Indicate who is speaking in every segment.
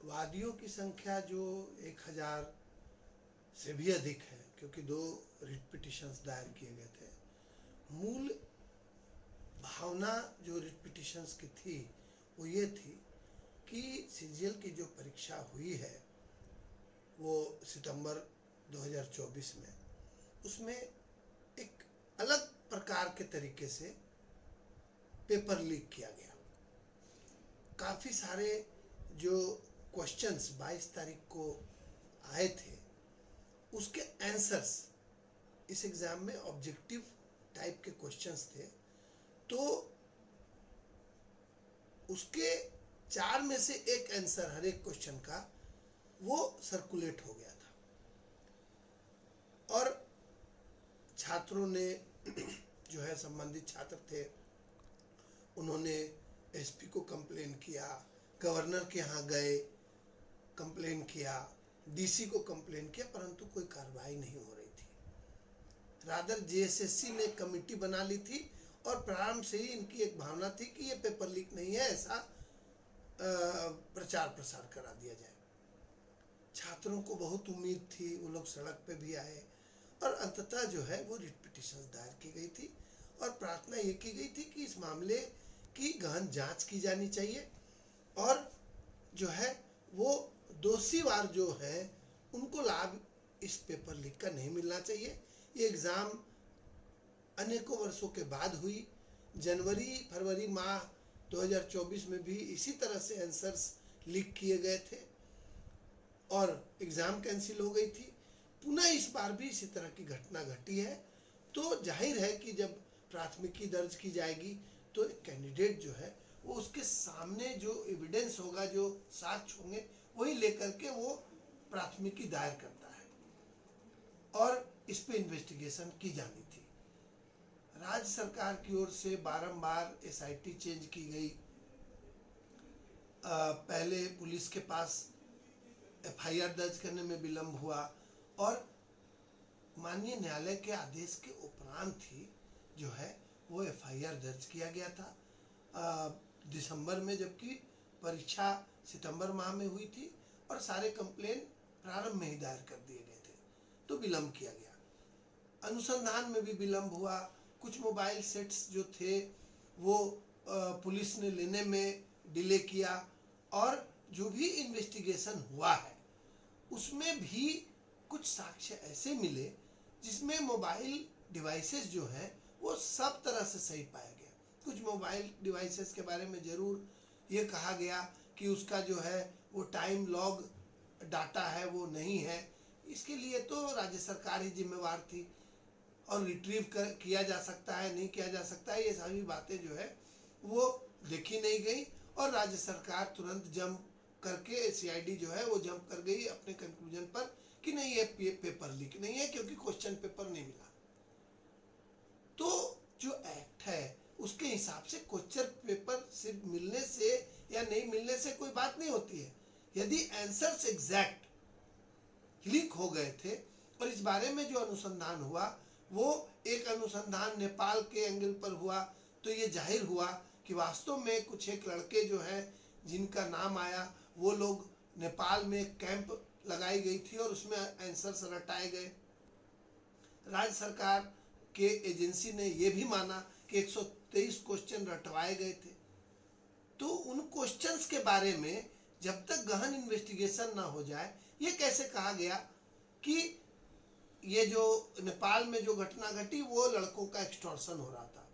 Speaker 1: वादियों की संख्या जो 1000 से भी अधिक है, क्योंकि 2 रिट पिटिशंस दायर किए गए थे। मूल भावना जो रिट पिटिशंस की थी वो ये थी कि सीजीएल की जो परीक्षा हुई है वो सितंबर 2024 में, उसमें एक अलग प्रकार के तरीके से पेपर लीक किया गया। काफ़ी सारे जो क्वेश्चंस 22 तारीख को आए थे उसके आंसर्स, इस एग्ज़ाम में ऑब्जेक्टिव टाइप के क्वेश्चंस थे, तो उसके 4 में से एक आंसर हर एक क्वेश्चन का वो सर्कुलेट हो गया था और छात्रों ने जो है संबंधित छात्र थे उन्होंने एसपी को कंप्लेन किया, गवर्नर के यहाँ गए, कंप्लेन किया, डीसी को कंप्लेन किया, परंतु कोई कार्रवाई नहीं हो रही थी। रादर जेएसएससी ने कमेटी बना ली थी और प्रारंभ से ही इनकी एक भावना थी कि ये पेपर लीक नहीं है, ऐसा प्रचार प्रसार करा दिया जाए। छात्रों को बहुत उम्मीद थी, वो लोग सड़क पे भी आए और अंततः जो है वो रिट पिटिशन दायर की गई थी और प्रार्थना ये की गई थी कि इस मामले की गहन जांच की जानी चाहिए और जो है वो दोषीवार जो है उनको लाभ इस पेपर लीक का नहीं मिलना चाहिए। ये एग्ज़ाम अनेकों वर्षों के बाद हुई। जनवरी फरवरी माह 2024 में भी इसी तरह से आंसर्स लीक किए गए थे और एग्ज़ाम कैंसिल हो गई थी। पुनः इस बार भी इसी तरह की घटना घटी है, तो जाहिर है कि जब प्राथमिकी दर्ज की जाएगी तो एक कैंडिडेट जो है वो उसके सामने जो एविडेंस होगा, जो साक्ष्य होंगे, वही लेकर के वो प्राथमिकी दायर करता है और इस पे इन्वेस्टिगेशन की जानी थी। राज्य सरकार की ओर से बारंबार एसआईटी चेंज की गई। पहले पुलिस के पास एफआईआर दर्ज करने में विलंब हुआ और माननीय न्यायालय के आदेश के उपरांत ही जो है वो एफआईआर दर्ज किया गया था दिसंबर में, जबकि परीक्षा सितंबर माह में हुई थी और सारे कंप्लेन प्रारंभ में ही दायर कर दिए गए थे, तो विलंब किया गया। अनुसंधान में भी विलंब हुआ। कुछ मोबाइल सेट्स जो थे वो पुलिस ने लेने में डिले किया और जो भी इन्वेस्टिगेशन हुआ है उसमें भी कुछ साक्ष्य ऐसे मिले जिसमें मोबाइल डिवाइसेस जो हैं वो सब तरह से सही पाया गया। कुछ मोबाइल डिवाइसेस के बारे में ज़रूर ये कहा गया कि उसका जो है वो टाइम लॉग डाटा है वो नहीं है, इसके लिए तो राज्य सरकार ही जिम्मेवार थी और रिट्रीव किया जा सकता है, नहीं किया जा सकता है, ये सभी बातें जो है वो देखी नहीं गई और राज्य सरकार तुरंत जंप करके सीआईडी जो है वो जंप कर गई अपने कंक्लूजन पर कि नहीं ये पेपर लीक नहीं है क्योंकि क्वेश्चन पेपर नहीं मिला। तो जो एक्ट है उसके हिसाब से क्वेश्चन पेपर सिर्फ मिलने से या नहीं मिलने से कोई बात नहीं होती है। यदि आंसर्स एग्जैक्ट लीक हो गए थे और इस बारे में जो अनुसंधान हुआ वो एक अनुसंधान नेपाल के एंगल पर हुआ, तो ये जाहिर हुआ कि वास्तव में कुछ एक लड़के जो हैं जिनका नाम आया वो लोग नेपाल में कैंप लगाई गई थी और उसमें आंसर्स रटाए गए। राज्य सरकार के एजेंसी ने यह भी माना कि 123 क्वेश्चन रटवाए गए थे। तो उन क्वेश्चंस के बारे में जब तक गहन इन्वेस्टिगेशन ना हो जाए ये कैसे कहा गया कि ये जो नेपाल में जो घटना घटी वो लड़कों का एक्सटॉर्शन हो रहा था।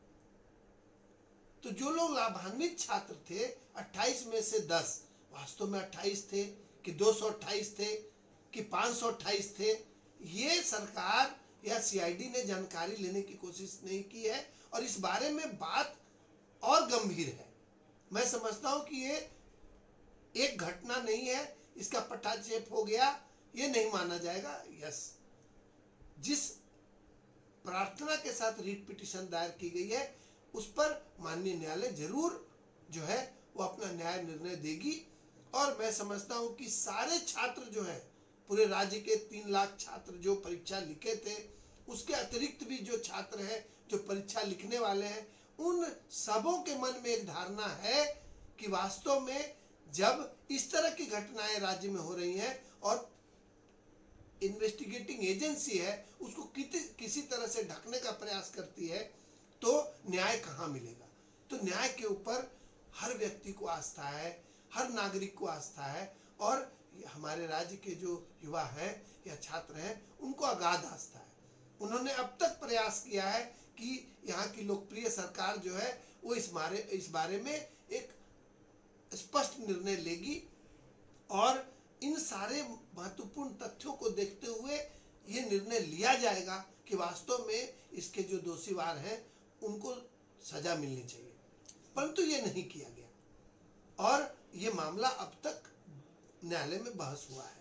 Speaker 1: तो जो लोग लाभान्वित छात्र थे 28 में से 10, वास्तव में 28 थे कि 228 थे कि 528 थे, ये सरकार या सीआईडी ने जानकारी लेने की कोशिश नहीं की है और इस बारे में बात और गंभीर है। मैं समझता हूं कि ये एक घटना नहीं है, इसका पटाक्षेप हो गया, ये नहीं माना जाएगा। यस, जिस प्रार्थना के साथ रीट पिटीशन दायर की गई है उस पर माननीय न्यायालय जरूर जो है वो अपना न्याय निर्णय देगी और मैं समझता हूं कि सारे छात्र जो हैं, पूरे राज्य के 3 लाख छात्र जो परीक्षा लिखे थे, उसके अतिरिक्त भी जो छात्र हैं जो परीक्षा लिखने वाले हैं, उन सबों के मन में एक धारणा है कि वास्तव में जब इस तरह की घटनाएं राज्य में हो रही हैं और इन्वेस्टिगेटिंग एजेंसी है उसको किसी तरह से ढकने का प्रयास करती है, तो न्याय कहाँ मिलेगा? तो न्याय के ऊपर हर व्यक्ति को आस्था है, हर नागरिक को आस्था है, और हमारे राज्य के जो युवा हैं या छात्र हैं उनको अगाध आस्था है। उन्होंने अब तक प्रयास किया है कि यहाँ की लोकप्रिय सरकार जो है वो इस बारे में एक स्पष्ट निर्णय लेगी, और इन सारे महत्वपूर्ण तथ्यों को देखते हुए ये निर्णय लिया जाएगा कि वास्तव में इसके जो दोषीवार हैं उनको सजा मिलनी चाहिए। परंतु ये नहीं किया गया और ये मामला अब तक न्यायालय में बहस हुआ है।